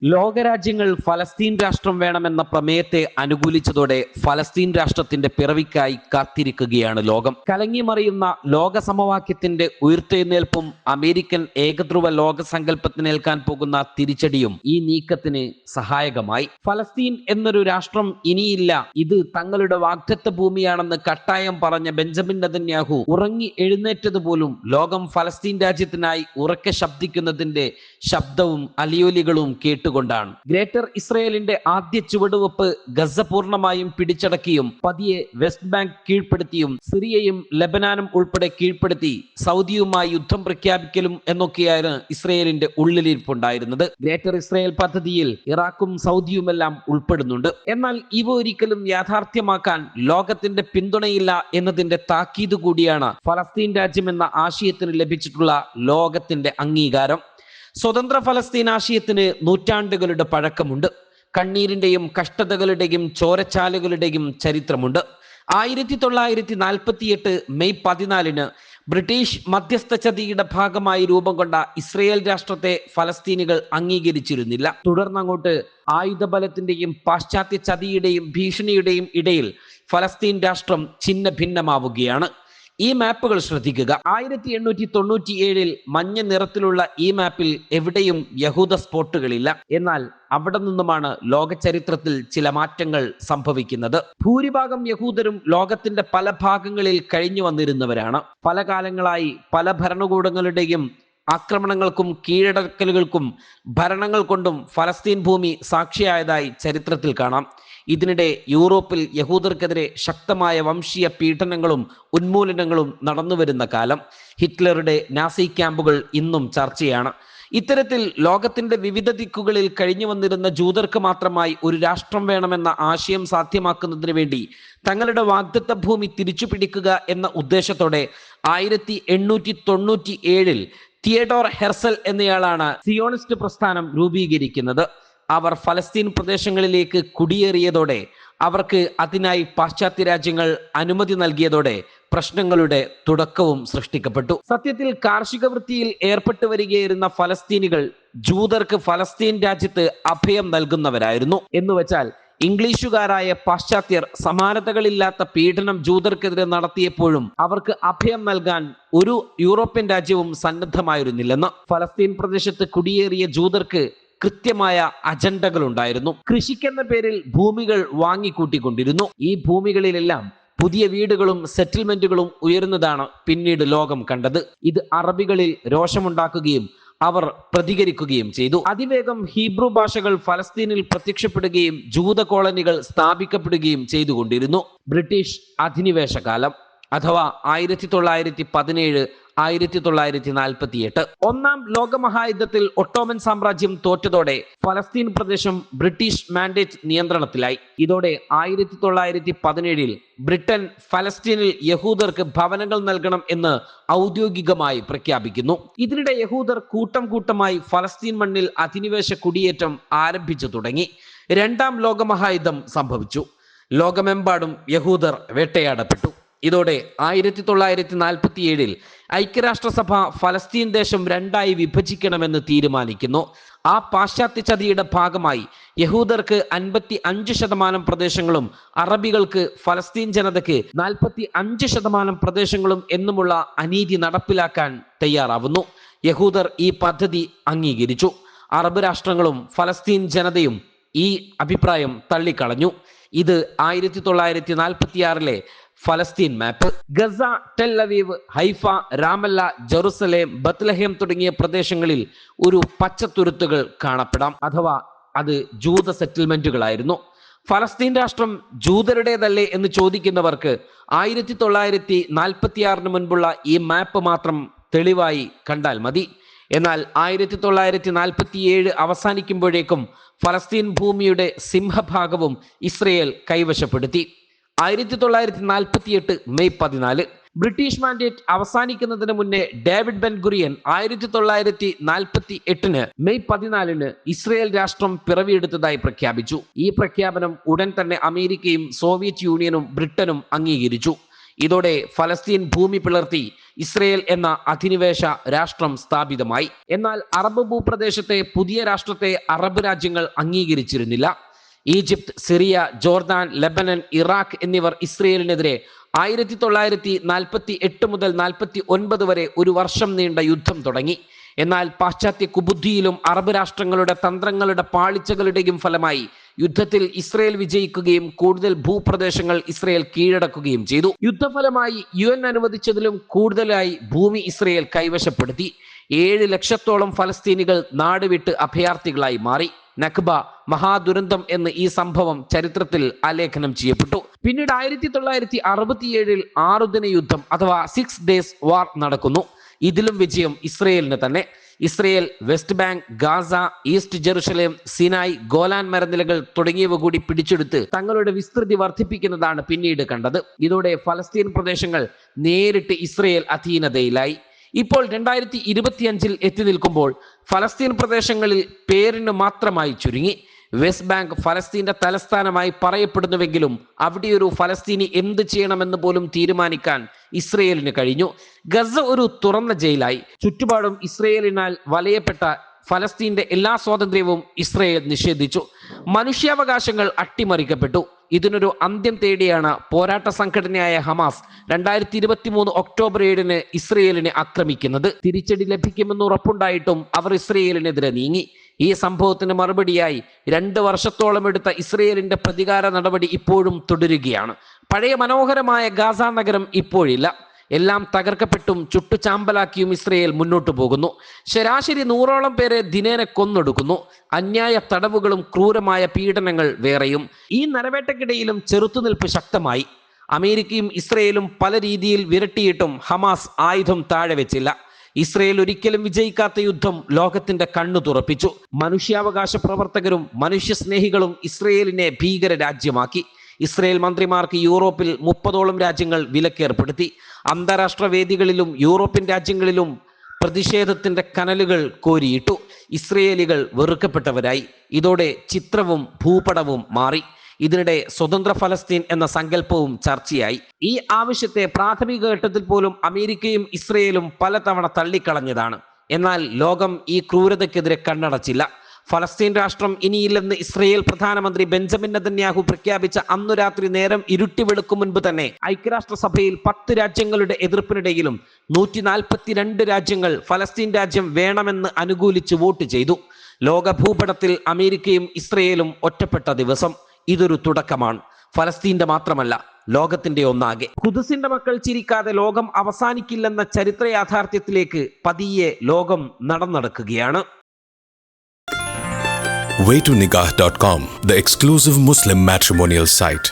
ലോകരാജ്യങ്ങൾ ഫലസ്തീൻ രാഷ്ട്രം വേണമെന്ന പ്രമേയത്തെ അനുകൂലിച്ചതോടെ ഫലസ്തീൻ രാഷ്ട്രത്തിന്റെ പിറവിക്കായി കാത്തിരിക്കുകയാണ് ലോകം. കലങ്ങിമറിയുന്ന ലോക സമവാക്യത്തിന്റെ ഉയർത്തെഴുന്നേൽപ്പും അമേരിക്കൻ ഏകധ്രുവ ലോക സങ്കല്പത്തിനേൽക്കാൻ പോകുന്ന തിരിച്ചടിയും ഈ നീക്കത്തിന് സഹായകമായി. ഫലസ്തീൻ എന്നൊരു രാഷ്ട്രം ഇനിയില്ല, ഇത് തങ്ങളുടെ വാഗ്ദത്ത ഭൂമിയാണെന്ന് കട്ടായം പറഞ്ഞ ബെഞ്ചമിൻ നെതന്യാഹു ഉറങ്ങി എഴുന്നേറ്റതുപോലും ലോകം ഫലസ്തീൻ രാജ്യത്തിനായി ഉറക്കെ ശബ്ദിക്കുന്നതിന്റെ ശബ്ദവും അലിയൊലികളും കേട്ടുകൊണ്ടാണ്. ഗ്രേറ്റർ ഇസ്രയേലിന്റെ ആദ്യ ചുവടുവെപ്പ് ഗസ പൂർണ്ണമായും പിടിച്ചടക്കിയും പതിയെ വെസ്റ്റ് ബാങ്ക് കീഴ്പ്പെടുത്തിയും സിറിയയും ലെബനാനും ഉൾപ്പെടെ കീഴ്പ്പെടുത്തി സൗദിയുമായി യുദ്ധം പ്രഖ്യാപിക്കലും എന്നൊക്കെയാണ് ഇസ്രയേലിന്റെ ഉള്ളിലിരിപ്പുണ്ടായിരുന്നത്. ഗ്രേറ്റർ ഇസ്രയേൽ പദ്ധതിയിൽ ഇറാഖും സൗദിയുമെല്ലാം ഉൾപ്പെടുന്നുണ്ട്. എന്നാൽ ഇവ ഒരിക്കലും യാഥാർത്ഥ്യമാക്കാൻ ലോകത്തിന്റെ പിന്തുണയില്ല എന്നതിന്റെ താക്കീത് കൂടിയാണ് ഫലസ്തീൻ രാജ്യം എന്ന ആശയത്തിന് ലഭിച്ചിട്ടുള്ള ലോകത്തിന്റെ അംഗീകാരം. സ്വതന്ത്ര ഫലസ്തീൻ ആശയത്തിന് നൂറ്റാണ്ടുകളുടെ പഴക്കമുണ്ട്. കണ്ണീരിന്റെയും കഷ്ടതകളുടെയും ചോരച്ചാലുകളുടെയും ചരിത്രമുണ്ട്. 1948 മെയ് 14 ബ്രിട്ടീഷ് മധ്യസ്ഥ ചതിയുടെ ഭാഗമായി രൂപം കൊണ്ട ഇസ്രയേൽ രാഷ്ട്രത്തെ ഫലസ്തീനികൾ അംഗീകരിച്ചിരുന്നില്ല. തുടർന്നങ്ങോട്ട് ആയുധബലത്തിന്റെയും പാശ്ചാത്യ ചതിയുടെയും ഭീഷണിയുടെയും ഇടയിൽ ഫലസ്തീൻ രാഷ്ട്രം ഛിന്ന ഭിന്നമാവുകയാണ്. ഈ മാപ്പുകൾ ശ്രദ്ധിക്കുക. 1897 മഞ്ഞ നിറത്തിലുള്ള ഈ മാപ്പിൽ എവിടെയും യഹൂദ സ്പോട്ടുകളില്ല. എന്നാൽ അവിടെ നിന്നുമാണ് ലോക ചരിത്രത്തിൽ ചില മാറ്റങ്ങൾ സംഭവിക്കുന്നത്. ഭൂരിഭാഗം യഹൂദരും ലോകത്തിന്റെ പല ഭാഗങ്ങളിൽ കഴിഞ്ഞു വന്നിരുന്നവരാണ്. പല കാലങ്ങളായി പല ഭരണകൂടങ്ങളുടെയും ആക്രമണങ്ങൾക്കും കീഴടക്കലുകൾക്കും ഭരണങ്ങൾ കൊണ്ടും ഫലസ്തീൻ ഭൂമി സാക്ഷിയായതായി ചരിത്രത്തിൽ കാണാം. ഇതിനിടെ യൂറോപ്പിൽ യഹൂദർക്കെതിരെ ശക്തമായ വംശീയ പീഡനങ്ങളും ഉന്മൂലനങ്ങളും നടന്നുവരുന്ന കാലം. ഹിറ്റ്ലറുടെ നാസി ക്യാമ്പുകൾ ഇന്നും ചർച്ചയാണ്. ഇത്തരത്തിൽ ലോകത്തിന്റെ വിവിധ ദിക്കുകളിൽ കഴിഞ്ഞു വന്നിരുന്ന ജൂതർക്ക് മാത്രമായി ഒരു രാഷ്ട്രം വേണമെന്ന ആശയം സാധ്യമാക്കുന്നതിന് വേണ്ടി തങ്ങളുടെ വാഗ്ദത്ത ഭൂമി തിരിച്ചു പിടിക്കുക എന്ന ഉദ്ദേശത്തോടെ 1897 തിയഡോർ ഹെർസൽ എന്നയാളാണ് സിയോണിസ്റ്റ് പ്രസ്ഥാനം രൂപീകരിക്കുന്നത്. അവർ ഫലസ്തീൻ പ്രദേശങ്ങളിലേക്ക് കുടിയേറിയതോടെ അവർക്ക് അതിനായി പാശ്ചാത്യ രാജ്യങ്ങൾ അനുമതി നൽകിയതോടെ പ്രശ്നങ്ങളുടെ തുടക്കവും സൃഷ്ടിക്കപ്പെട്ടു. സത്യത്തിൽ കാർഷിക വൃത്തിയിൽ ഏർപ്പെട്ടു വരികയായിരുന്ന ഫലസ്തീനികൾ ജൂതർക്ക് ഫലസ്തീൻ രാജ്യത്ത് അഭയം നൽകുന്നവരായിരുന്നു. എന്നുവെച്ചാൽ ഇംഗ്ലീഷുകാരായ പാശ്ചാത്യർ സമാനതകളില്ലാത്ത പീഡനം ജൂതർക്കെതിരെ നടത്തിയപ്പോഴും അവർക്ക് അഭയം നൽകാൻ ഒരു യൂറോപ്യൻ രാജ്യവും സന്നദ്ധമായിരുന്നില്ലെന്ന്. ഫലസ്തീൻ പ്രദേശത്ത് കുടിയേറിയ ജൂതർക്ക് കൃത്യമായ അജണ്ടകൾ ഉണ്ടായിരുന്നു. കൃഷിക്കെന്ന പേരിൽ ഭൂമികൾ വാങ്ങിക്കൂട്ടിക്കൊണ്ടിരുന്നു. ഈ ഭൂമികളിലെല്ലാം പുതിയ വീടുകളും സെറ്റിൽമെന്റുകളും ഉയരുന്നതാണ് പിന്നീട് ലോകം കണ്ടത്. ഇത് അറബികളിൽ രോഷമുണ്ടാക്കുകയും അവർ പ്രതികരിക്കുകയും ചെയ്തു. അതിവേഗം ഹീബ്രു ഭാഷകൾ ഫലസ്തീനിൽ പ്രത്യക്ഷപ്പെടുകയും ജൂത കോളനികൾ സ്ഥാപിക്കപ്പെടുകയും ചെയ്തുകൊണ്ടിരുന്നു. ബ്രിട്ടീഷ് അധിനിവേശ കാലം അഥവാ 1917 1948. ഒന്നാം ലോകമഹായുദ്ധത്തിൽ ഒട്ടോമൻ സാമ്രാജ്യം തോറ്റതോടെ ഫലസ്തീൻ പ്രദേശം ബ്രിട്ടീഷ് മാൻഡേറ്റ് നിയന്ത്രണത്തിലായി. ഇതോടെ 1917 ബ്രിട്ടൻ ഫലസ്തീനിൽ യഹൂദർക്ക് ഭവനങ്ങൾ നൽകണം എന്ന് ഔദ്യോഗികമായി പ്രഖ്യാപിക്കുന്നു. ഇതിനിടെ യഹൂദർ കൂട്ടം കൂട്ടമായി ഫലസ്തീൻ മണ്ണിൽ അധിനിവേശ കുടിയേറ്റം ആരംഭിച്ചു തുടങ്ങി. രണ്ടാം ലോകമഹായുദ്ധം സംഭവിച്ചു. ലോകമെമ്പാടും യഹൂദർ വേട്ടയാടപ്പെട്ടു. ഇതോടെ 1947 ഐക്യരാഷ്ട്രസഭ ഫലസ്തീൻ ദേശം രണ്ടായി വിഭജിക്കണമെന്ന് തീരുമാനിക്കുന്നു. ആ പാശ്ചാത്യ ചതിയുടെ ഭാഗമായി യഹൂദർക്ക് 55% പ്രദേശങ്ങളും അറബികൾക്ക് ഫലസ്തീൻ ജനതയ്ക്ക് 45% പ്രദേശങ്ങളും എന്നുമുള്ള അനീതി നടപ്പിലാക്കാൻ തയ്യാറാവുന്നു. യഹൂദർ ഈ പദ്ധതി അംഗീകരിച്ചു. അറബ് രാഷ്ട്രങ്ങളും ഫലസ്തീൻ ജനതയും ഈ അഭിപ്രായം തള്ളിക്കളഞ്ഞു. ഇത് 1946 ഫലസ്തീൻ map. Gaza, Tel Aviv, Haifa, Ramallah, Jerusalem, Bethlehem തുടങ്ങിയ പ്രദേശങ്ങളിൽ ഒരു പച്ചത്തുരുത്തുകൾ കാണപ്പെടാം. അഥവാ അത് ജൂത സെറ്റിൽമെന്റുകളായിരുന്നു. ഫലസ്തീൻ രാഷ്ട്രം ജൂതരുടേതല്ലേ എന്ന് ചോദിക്കുന്നവർക്ക് 1946 മുൻപുള്ള ഈ മാപ്പ് മാത്രം തെളിവായി കണ്ടാൽ മതി. എന്നാൽ 1947 അവസാനിക്കുമ്പോഴേക്കും ഫലസ്തീൻ ഭൂമിയുടെ സിംഹഭാഗവും ഇസ്രയേൽ കൈവശപ്പെടുത്തി. 1948 മെയ് 14 ബ്രിട്ടീഷ് മാൻഡേറ്റ് അവസാനിക്കുന്നതിന് മുന്നേ ഡേവിഡ് ബെൻ ഗുറിയൻ 1948 മെയ് 14 ഇസ്രയേൽ രാഷ്ട്രം പിറവിയെടുത്തതായി പ്രഖ്യാപിച്ചു. ഈ പ്രഖ്യാപനം ഉടൻ തന്നെ അമേരിക്കയും സോവിയറ്റ് യൂണിയനും ബ്രിട്ടനും അംഗീകരിച്ചു. ഇതോടെ ഫലസ്തീൻ ഭൂമി പിളർത്തി ഇസ്രയേൽ എന്ന അധിനിവേശ രാഷ്ട്രം സ്ഥാപിതമായി. എന്നാൽ അറബ് ഭൂപ്രദേശത്തെ പുതിയ രാഷ്ട്രത്തെ അറബ് രാജ്യങ്ങൾ അംഗീകരിച്ചിരുന്നില്ല. Egypt, Syria, Jordan, Lebanon, Iraq എന്നിവർ ഇസ്രയേലിനെതിരെ 1948 മുതൽ 49 വരെ ഒരു വർഷം നീണ്ട യുദ്ധം തുടങ്ങി. എന്നാൽ പാശ്ചാത്യ കുബുദ്ധിയിലും അറബ് രാഷ്ട്രങ്ങളുടെ തന്ത്രങ്ങളുടെ പാളിച്ചകളുടെയും ഫലമായി യുദ്ധത്തിൽ ഇസ്രയേൽ വിജയിക്കുകയും കൂടുതൽ ഭൂപ്രദേശങ്ങൾ ഇസ്രയേൽ കീഴടക്കുകയും ചെയ്തു. യുദ്ധഫലമായി UN അനുവദിച്ചതിലും കൂടുതലായി ഭൂമി ഇസ്രയേൽ കൈവശപ്പെടുത്തി. 7 ലക്ഷത്തോളം ഫലസ്തീനികൾ നാടുവിട്ട് അഭയാർത്ഥികളായി മാറി. നഖ്ബ, മഹാദുരന്തം എന്ന് ഈ സംഭവം ചരിത്രത്തിൽ ആലേഖനം ചെയ്യപ്പെട്ടു. പിന്നീട് 1967 6 ദിന യുദ്ധം അഥവാ 6 ഡേയ്സ് വാർ നടക്കുന്നു. ഇതിലും വിജയം ഇസ്രയേലിന് തന്നെ. Israel West Bank, Gaza, East Jerusalem, Sinai, Golan മരനിലകൾ തുടങ്ങിയവ കൂടി പിടിച്ചെടുത്ത് തങ്ങളുടെ വിസ്തൃതി വർദ്ധിപ്പിക്കുന്നതാണ് പിന്നീട് കണ്ടത്. ഇതോടെ ഫലസ്തീൻ പ്രദേശങ്ങൾ നേരിട്ട് ഇസ്രയേൽ അധീനതയിലായി. ഇപ്പോൾ 2025 എത്തി നിൽക്കുമ്പോൾ ഫലസ്തീൻ പ്രദേശങ്ങളിൽ പേരിന് മാത്രമായി ചുരുങ്ങി. വെസ്റ്റ് ബാങ്ക് ഫലസ്തീന്റെ തലസ്ഥാനമായി പറയപ്പെടുന്നുവെങ്കിലും അവിടെ ഒരു ഫലസ്തീനി എന്ത് ചെയ്യണമെന്ന് പോലും തീരുമാനിക്കാൻ ഇസ്രയേലിന് കഴിഞ്ഞു. ഗസ ഒരു തുറന്ന ജയിലായി. ചുറ്റുപാടും ഇസ്രയേലിനാൽ വലയപ്പെട്ട ഫലസ്തീന്റെ എല്ലാ സ്വാതന്ത്ര്യവും ഇസ്രയേൽ നിഷേധിച്ചു. മനുഷ്യാവകാശങ്ങൾ അട്ടിമറിക്കപ്പെട്ടു. ഇതിനൊരു അന്ത്യം തേടിയാണ് പോരാട്ട സംഘടനയായ ഹമാസ് 2023 ഒക്ടോബർ 7 ഇസ്രയേലിനെ ആക്രമിക്കുന്നത്. തിരിച്ചടി ലഭിക്കുമെന്ന് ഉറപ്പുണ്ടായിട്ടും അവർ ഇസ്രയേലിനെതിരെ നീങ്ങി. ഈ സംഭവത്തിന് മറുപടിയായി 2 വർഷത്തോളം എടുത്ത ഇസ്രയേലിന്റെ പ്രതികാര നടപടി ഇപ്പോഴും തുടരുകയാണ്. പഴയ മനോഹരമായ ഗാസ നഗരം ഇപ്പോഴില്ല. എല്ലാം തകർക്കപ്പെട്ടും ചുട്ടുചാമ്പലാക്കിയും ഇസ്രയേൽ മുന്നോട്ടു പോകുന്നു. ശരാശരി 100ഓളം പേരെ ദിനേന കൊന്നൊടുക്കുന്നു. അന്യായ തടവുകളും ക്രൂരമായ പീഡനങ്ങൾ വേറെയും. ഈ നരവേട്ടക്കിടയിലും ചെറുത്തുനിൽപ്പ് ശക്തമായി. അമേരിക്കയും ഇസ്രയേലും പല രീതിയിൽ വിരട്ടിയിട്ടും ഹമാസ് ആയുധം താഴെ വെച്ചില്ല. ഇസ്രയേൽ ഒരിക്കലും വിജയിക്കാത്ത യുദ്ധം ലോകത്തിന്റെ കണ്ണു തുറപ്പിച്ചു. മനുഷ്യാവകാശ പ്രവർത്തകരും മനുഷ്യസ്നേഹികളും ഇസ്രയേലിനെ ഭീകര രാജ്യമാക്കി. ഇസ്രയേൽ മന്ത്രിമാർക്ക് യൂറോപ്പിൽ 30ഓളം രാജ്യങ്ങൾ വിലക്കേർപ്പെടുത്തി. അന്താരാഷ്ട്ര വേദികളിലും യൂറോപ്യൻ രാജ്യങ്ങളിലും പ്രതിഷേധത്തിന്റെ കനലുകൾ കോരിയിട്ടു. ഇസ്രയേലികൾ വെറുക്കപ്പെട്ടവരായി. ഇതോടെ ചിത്രവും ഭൂപടവും മാറി. ഇതിനിടെ സ്വതന്ത്ര ഫലസ്തീൻ എന്ന സങ്കല്പവും ചർച്ചയായി. ഈ ആവശ്യത്തെ പ്രാഥമിക ഘട്ടത്തിൽ പോലും അമേരിക്കയും ഇസ്രയേലും പലതവണ തള്ളിക്കളഞ്ഞതാണ്. എന്നാൽ ലോകം ഈ ക്രൂരതയ്ക്കെതിരെ കണ്ണടച്ചില്ല. ഫലസ്തീൻ രാഷ്ട്രം ഇനിയില്ലെന്ന് ഇസ്രയേൽ പ്രധാനമന്ത്രി ബെഞ്ചമിൻ നെതന്യാഹു പ്രഖ്യാപിച്ച അന്നു രാത്രി നേരം ഇരുട്ടി വെളുക്കും മുൻപ് തന്നെ ഐക്യരാഷ്ട്രസഭയിൽ 10 രാജ്യങ്ങളുടെ എതിർപ്പിനിടയിലും 142 രാജ്യങ്ങൾ ഫലസ്തീൻ രാജ്യം വേണമെന്ന് അനുകൂലിച്ച് വോട്ട് ചെയ്തു. ലോക ഭൂപടത്തിൽ അമേരിക്കയും ഇസ്രയേലും ഒറ്റപ്പെട്ട ദിവസം. ഇതൊരു തുടക്കമാണ്. ഫലസ്തീന്റെ മാത്രമല്ല, ലോകത്തിന്റെ ഒന്നാകെ. ഖുദ്സിന്റെ മക്കൾ ചിരിക്കാതെ ലോകം അവസാനിക്കില്ലെന്ന ചരിത്ര യാഥാർത്ഥ്യത്തിലേക്ക് പതിയെ ലോകം നടക്കുകയാണ്. Waytonikah.com, the exclusive Muslim matrimonial site.